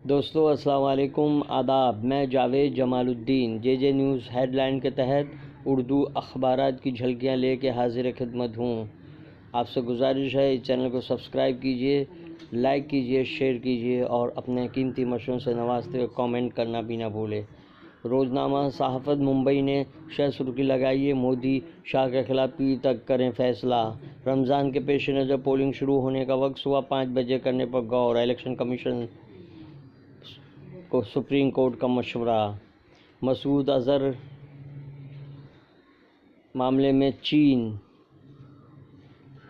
دوستو السلام علیکم، آداب۔ میں جاوید جمال الدین جے نیوز ہیڈ لائن کے تحت اردو اخبارات کی جھلکیاں لے کے حاضر خدمت ہوں۔ آپ سے گزارش ہے اس چینل کو سبسکرائب کیجئے، لائک کیجئے، شیئر کیجئے اور اپنے قیمتی مشوروں سے نوازتے ہوئے کامنٹ کرنا بھی نہ بھولے۔ روزنامہ صحافت ممبئی نے شہ سرخی لگائی ہے، مودی شاہ کے خلاف پیر تک کریں فیصلہ۔ رمضان کے پیش نظر پولنگ شروع ہونے کا وقت صبح 5 بجے کرنے پر غور، الیکشن کمیشن کو سپریم کورٹ کا مشورہ۔ مسعود اظہر معاملے میں چین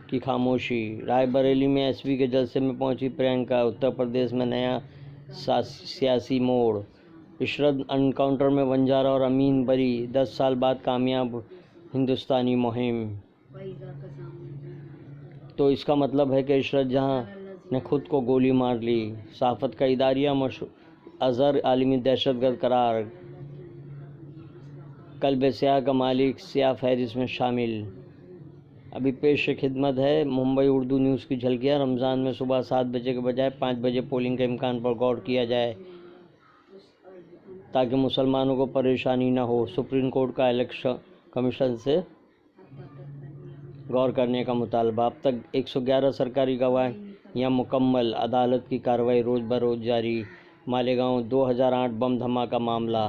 کی خاموشی۔ رائے بریلی میں ایس پی کے جلسے میں پہنچی پرینکا۔ اتر پردیش میں نیا سیاسی موڑ۔ عشرت انکاؤنٹر میں ونجارا اور امین بری، 10 سال بعد کامیاب ہندوستانی مہم۔ تو اس کا مطلب ہے کہ عشرت جہاں نے خود کو گولی مار لی۔ صحافت کا اداریہ، اظہر عالمی دہشت گرد قرار، کلب سیاہ کا مالک سیاہ فہرست میں شامل۔ ابھی پیش خدمت ہے ممبئی اردو نیوز کی جھلکیاں۔ رمضان میں صبح 7 بجے کے بجائے 5 بجے پولنگ کے امکان پر غور کیا جائے تاکہ مسلمانوں کو پریشانی نہ ہو۔ سپریم کورٹ کا الیکشن کمیشن سے غور کرنے کا مطالبہ۔ اب تک 111 سرکاری گواہیاں مکمل، عدالت کی کارروائی روز بروز جاری۔ مالیگاؤں 2008 بم دھماکہ معاملہ۔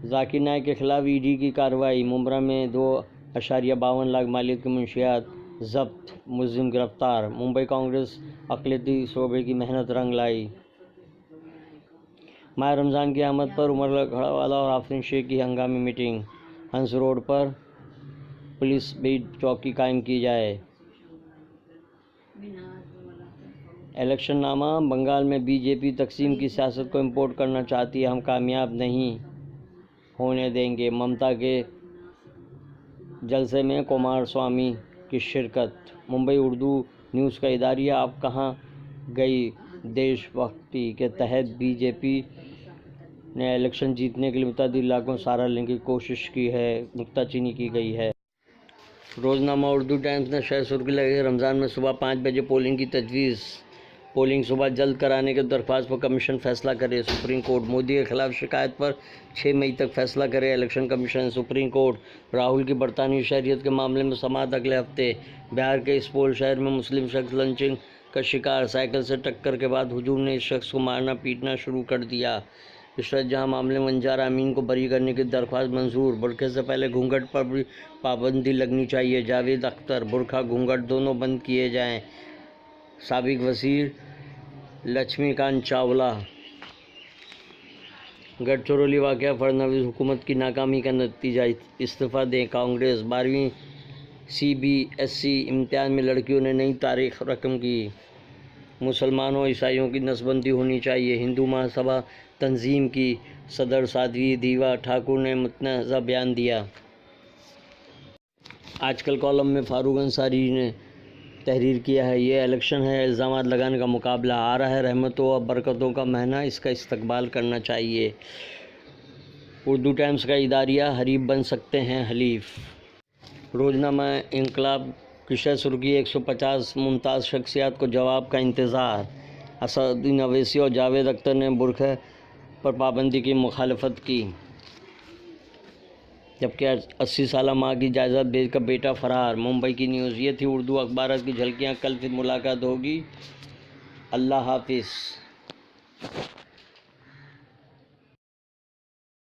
ذاکر نائک کے خلاف ای ڈی کی کارروائی۔ ممبرا میں 2.52 لاکھ مالیت کی منشیات ضبط، ملزم گرفتار۔ ممبئی کانگریس اقلیتی شعبے کی محنت رنگ لائی۔ ماہ رمضان کی آمد پر عمر لکھڑوالا اور آفرین شیخ کی ہنگامی میٹنگ۔ ہنس روڈ پر پولیس بیٹ چوکی قائم کی جائے۔ الیکشن نامہ۔ بنگال میں بی جے پی تقسیم کی سیاست کو امپورٹ کرنا چاہتی ہے، ہم کامیاب نہیں ہونے دیں گے۔ ممتا کے جلسے میں کمار سوامی کی شرکت۔ ممبئی اردو نیوز کا اداریہ اب کہاں گئی دیش بھکتی کے تحت بی جے پی نے الیکشن جیتنے کے لیے متعدد علاقوں میں سہارا لینے کی کوشش کی ہے، نکتہ چینی کی گئی ہے۔ روزنامہ اردو ٹائمز نے شہ سرخی لگائی ہے، رمضان میں صبح 5 بجے پولنگ کی تجویز۔ پولنگ صبح جلد کرانے کی درخواست پر کمیشن فیصلہ کرے۔ سپریم کورٹ مودی کے خلاف شکایت پر 6 مئی تک فیصلہ کرے election commission. Supreme court Rahul کی برطانوی شہریت کے معاملے میں سماعت اگلے ہفتے۔ بہار کے سپول شہر میں مسلم شخص لنچنگ کا شکار، سائیکل سے ٹکر کے بعد ہجوم نے اس شخص کو مارنا پیٹنا شروع کر دیا۔ عشرت جہاں معاملے میں ونجارا امین کو بری کرنے کی درخواست منظور۔ برقعے سے پہلے گھونگھٹ پر بھی پابندی لگنی چاہیے۔ جاوید اختر، برقعہ گھونگھٹ دونوں بند کیے جائیں۔ سابق وزیر لچھمی کانت چاولہ۔ گڑچرولی واقعہ فڑنویس حکومت کی ناکامی کا نتیجہ، استعفیٰ دیں کانگریس۔ 12ویں سی بی ایس ای امتحان میں لڑکیوں نے نئی تاریخ رقم کی۔ مسلمانوں اور عیسائیوں کی نسل بندی ہونی چاہیے۔ ہندو مہاسبھا تنظیم کی صدر سادھوی دیوا ٹھاکر نے متنازع بیان دیا۔ آج کل کالم میں فاروق انصاری نے تحریر کیا ہے، یہ الیکشن ہے، الزامات لگانے کا مقابلہ۔ آ رہا ہے رحمتوں اور برکتوں کا مہینہ، اس کا استقبال کرنا چاہیے۔ اردو ٹائمز کا اداریہ حریف بن سکتے ہیں حلیف۔ روزنامہ انقلاب کی شہ سرخی 150 ممتاز شخصیات کو جواب کا انتظار۔ اسدالدین اویسی اور جاوید اختر نے برقعے پر پابندی کی مخالفت کی، جبکہ 80 سالہ ماں کی جائیداد بیچ کر بیٹا فرار۔ ممبئی کی نیوز۔ یہ تھی اردو اخبارات کی جھلکیاں، کل پھر ملاقات ہوگی۔ اللہ حافظ۔